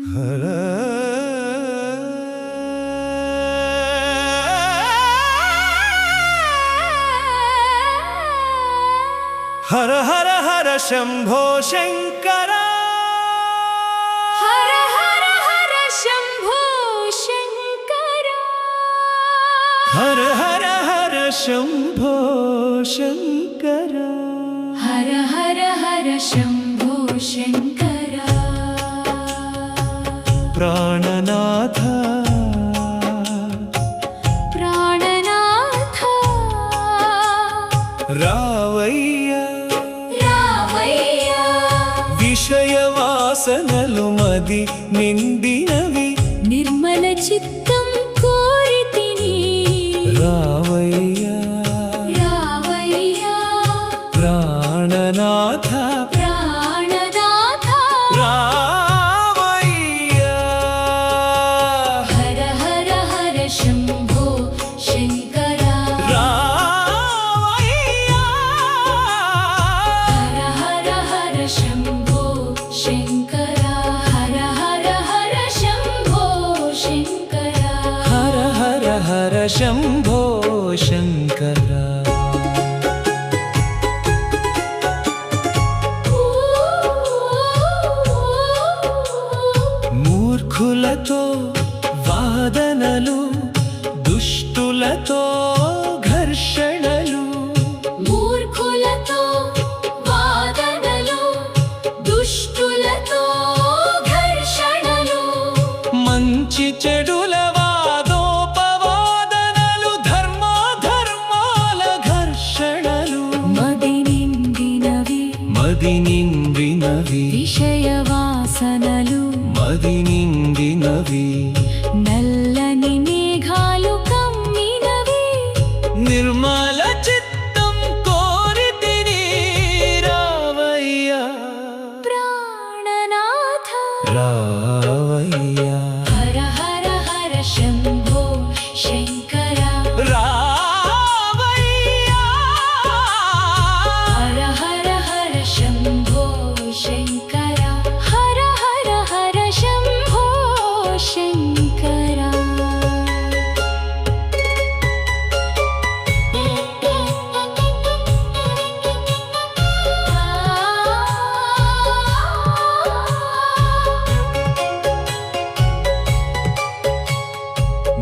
హర హర హర హర శంభో శంకర హర హర హర శంభో శంకర హర హర హర శంభో శంకర హర హర హర శంభో శంకర ప్రాణనాథ ప్రాణనాథ రావయ్య రావయ్య విషయవాసనలు మది నిండినవి నిర్మల చిత్తం కోరితిని రావయ్య రావయ్య ప్రాణనాథ ప్రాణనాథ రావయ్య హర హర హర శంభో శంకర రావయ్య హర హర హర శంభో శంకర హర హర హర శంభో శంకర హర హర హర శంభో శంకర మూర్ఖులతో వాదనలు దుష్టులతో ఘర్షణలు మూర్ఖులతో వాదనలు దుష్టులతో ఘర్షణలు మంచి చెడుల వాదోపవాదనలు ధర్మాల ఘర్షణలు మది నిండినవి మది నిండినవి విషయ వాసనలు మది నిండినవి నల్లని మేఘాలు కమ్మినవి నిర్మల చిత్తం కోరితిని రావయ్య ప్రాణనాథ రావయ్య హర హర హర శంభో శంకర రావయ్య హర హర హర శంభో శంకర హర హర హర శంభో శంకర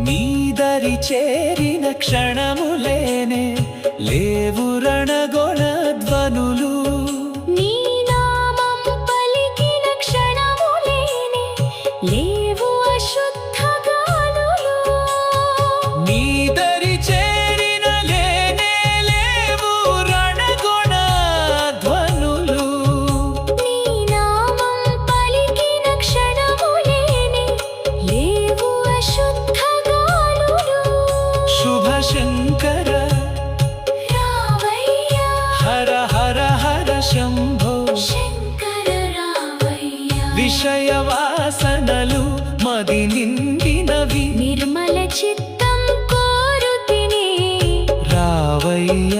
నీదరి చేరిన క్షణములేనే లేవు రణగొణ ధ్వనులు నీ నామం పలికిన క్షణములేనే లేవు అశుద్ధ గాలులు నీదరి చేరిన లేనే లేవు రణగొణ ధ్వనులు నీ నామం పలికిన క్షణములేనే లేవు అశుద్ధ గాలులు శుభ శంకర రావయ్య హర హర హర శంభో శంకర రావయ్య విషయవాసనలు మది నిండినవి నిర్మల చిత్తం కోరుతిని రావయ్య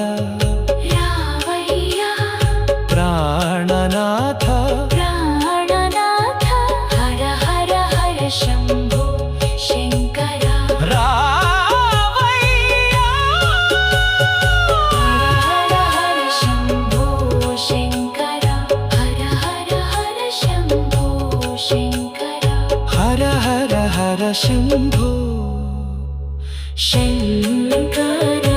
రావయ్య ప్రాణనాథ ప్రాణనాథ హర హర హర శంభో శంకర రావయ్య హర హర హర శంభో శంకర హర హర హర శంభో శంకర హర హర హర శంభో శంకర